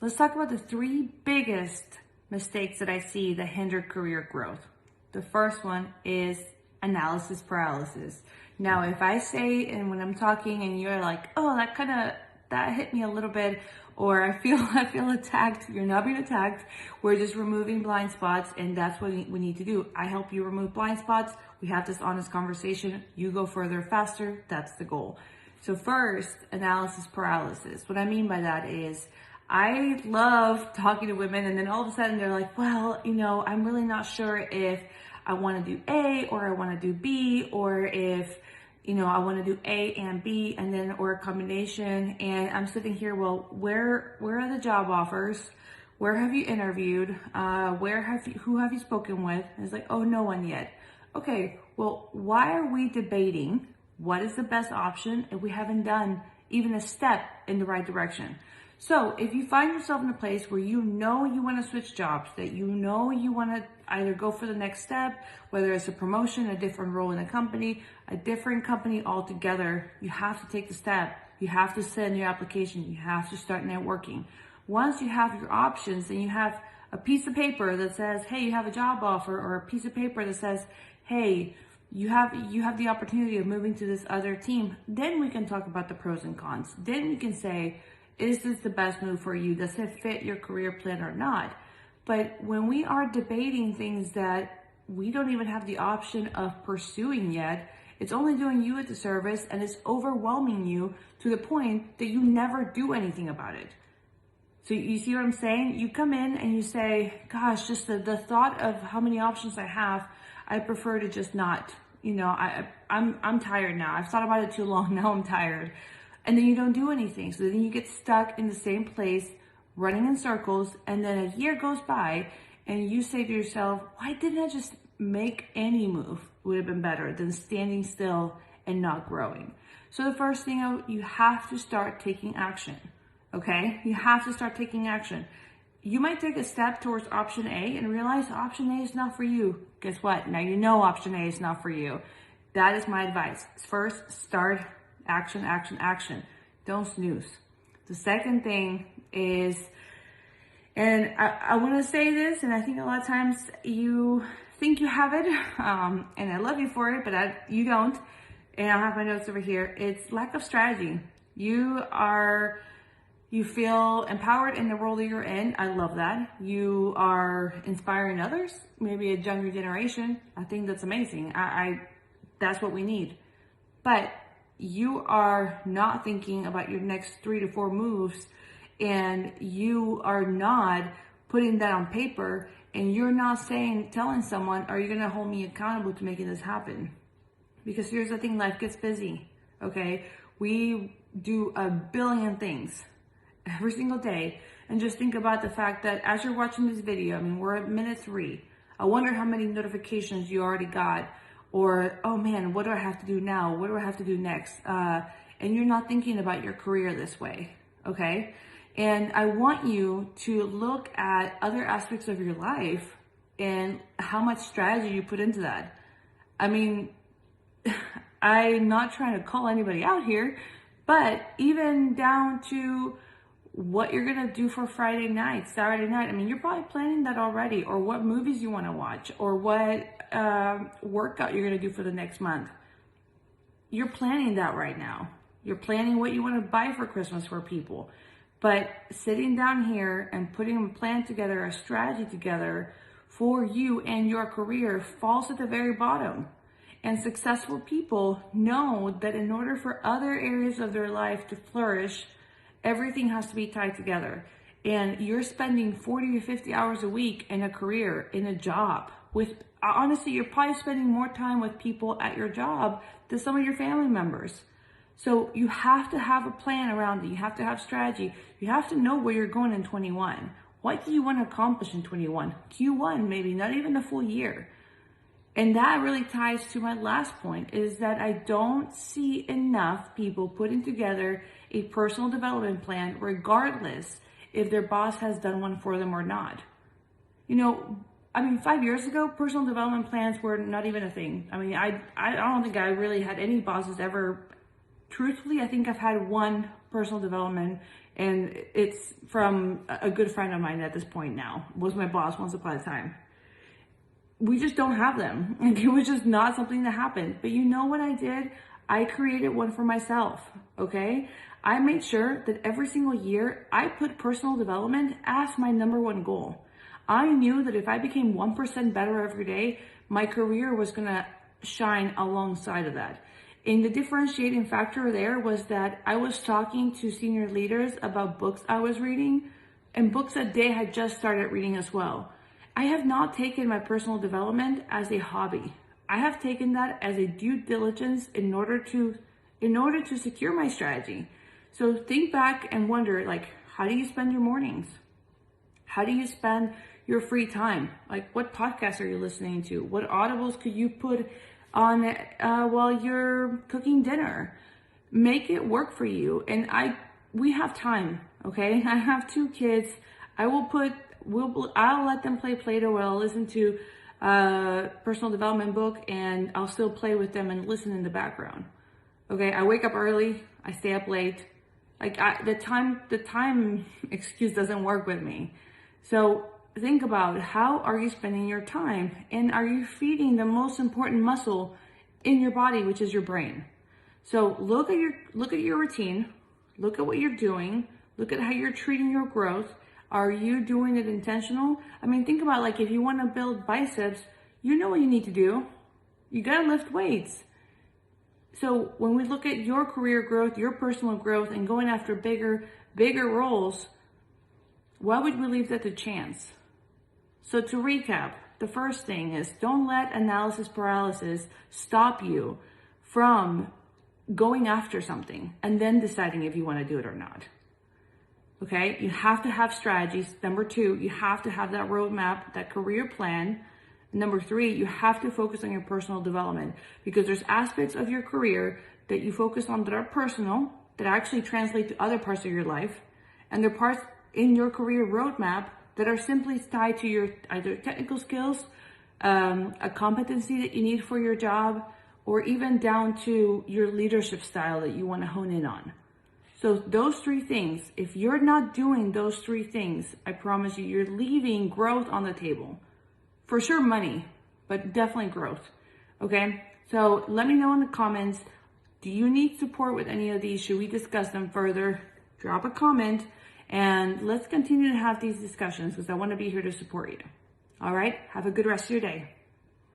Let's talk about the three biggest mistakes that I see that hinder career growth. The first one is analysis paralysis. Now, if I say, and when I'm talking and you're like, oh, that hit me a little bit, or I feel attacked, you're not being attacked. We're just removing blind spots, and that's what we need to do. I help you remove blind spots. We have this honest conversation. You go further faster. That's the goal. So first, analysis paralysis. What I mean by that is, I love talking to women, and then all of a sudden they're like, well, I'm really not sure if I want to do A or I want to do B, or if, I want to do A and B and then, or a combination. And I'm sitting here, well, where are the job offers? Where have you interviewed? Who have you spoken with? And it's like, oh, no one yet. Okay, well, why are we debating what is the best option if we haven't done even a step in the right direction? So if you find yourself in a place where you want to switch jobs, that you want to either go for the next step, whether it's a promotion, a different role in a company, a different company altogether, you have to take the step. You have to send your application. You have to start networking. Once you have your options, then you have a piece of paper that says, hey, you have a job offer, or a piece of paper that says, hey, you have the opportunity of moving to this other team. Then we can talk about the pros and cons. Then we can say, is this the best move for you? Does it fit your career plan or not? But when we are debating things that we don't even have the option of pursuing yet, it's only doing you a disservice, and it's overwhelming you to the point that you never do anything about it. So you see what I'm saying? You come in and you say, gosh, just the thought of how many options I have, I prefer to just not. I'm tired now. I've thought about it too long. Now I'm tired. And then you don't do anything. So then you get stuck in the same place, running in circles. And then a year goes by and you say to yourself, why didn't I just make any move? Would have been better than standing still and not growing. So the first thing, you have to start taking action. Okay? You have to start taking action. You might take a step towards option A and realize option A is not for you. Guess what? Now you know option A is not for you. That is my advice. First, start action, action, action. Don't snooze. The second thing is, and I want to say this, and I think a lot of times you think you have it, and I love you for it, but you don't. And I'll have my notes over here. It's lack of strategy. You feel empowered in the role that you're in. I love that. You are inspiring others, maybe a younger generation. I think that's amazing. That's what we need. But you are not thinking about your next 3 to 4 moves, and you are not putting that on paper, and you're not telling someone, are you going to hold me accountable to making this happen? Because here's the thing, life gets busy, okay? We do a billion things every single day. And just think about the fact that as you're watching this video, we're at minute 3. I wonder how many notifications you already got. Or, oh man, what do I have to do now? What do I have to do next? And you're not thinking about your career this way, okay? And I want you to look at other aspects of your life and how much strategy you put into that. I'm not trying to call anybody out here, but even down to what you're gonna do for Friday night, Saturday night. You're probably planning that already, or what movies you wanna watch, or what workout you're gonna do for the next month. You're planning that right now. You're planning what you wanna buy for Christmas for people. But sitting down here and putting a plan together, a strategy together for you and your career falls at the very bottom. And successful people know that in order for other areas of their life to flourish, everything has to be tied together. And you're spending 40 to 50 hours a week in a career, in a job. Honestly, you're probably spending more time with people at your job than some of your family members. So you have to have a plan around it. You have to have strategy. You have to know where you're going in 21. What do you want to accomplish in 21? Q1, maybe, not even the full year. And that really ties to my last point, is that I don't see enough people putting together a personal development plan, regardless if their boss has done one for them or not. 5 years ago, personal development plans were not even a thing. I don't think I really had any bosses ever. Truthfully, I think I've had one personal development And it's from a good friend of mine at this point now, was my boss once upon a time. We just don't have them. Like, it was just not something that happened. But you know what I did? I created one for myself, okay? I made sure that every single year I put personal development as my number one goal. I knew that if I became 1% better every day, my career was gonna shine alongside of that. And the differentiating factor there was that I was talking to senior leaders about books I was reading and books that they had just started reading as well. I have not taken my personal development as a hobby. I have taken that as a due diligence in order to secure my strategy. So think back and wonder, like, how do you spend your mornings? How do you spend your free time? Like, what podcasts are you listening to? What audibles could you put on while you're cooking dinner? Make it work for you. And we have time, okay? I have 2 kids. I'll let them play Play-Doh while I'll listen to a personal development book, and I'll still play with them and listen in the background. Okay, I wake up early, I stay up late. Like, the time excuse doesn't work with me. So think about, how are you spending your time, and are you feeding the most important muscle in your body, which is your brain? So look at your routine, look at what you're doing, look at how you're treating your growth. Are you doing it intentional? I mean, think about, like, if you want to build biceps, you know what you need to do. You got to lift weights. So when we look at your career growth, your personal growth, and going after bigger roles, why would we leave that to chance? So to recap, the first thing is, don't let analysis paralysis stop you from going after something and then deciding if you want to do it or not. Okay, you have to have strategies. Number 2, you have to have that roadmap, that career plan. Number 3, you have to focus on your personal development, because there's aspects of your career that you focus on that are personal, that actually translate to other parts of your life. And there are parts in your career roadmap that are simply tied to your either technical skills, a competency that you need for your job, or even down to your leadership style that you want to hone in on. So those 3 things, if you're not doing those 3 things, I promise you, you're leaving growth on the table. For sure money, but definitely growth, okay? So let me know in the comments, do you need support with any of these? Should we discuss them further? Drop a comment, and let's continue to have these discussions, because I want to be here to support you. All right, have a good rest of your day.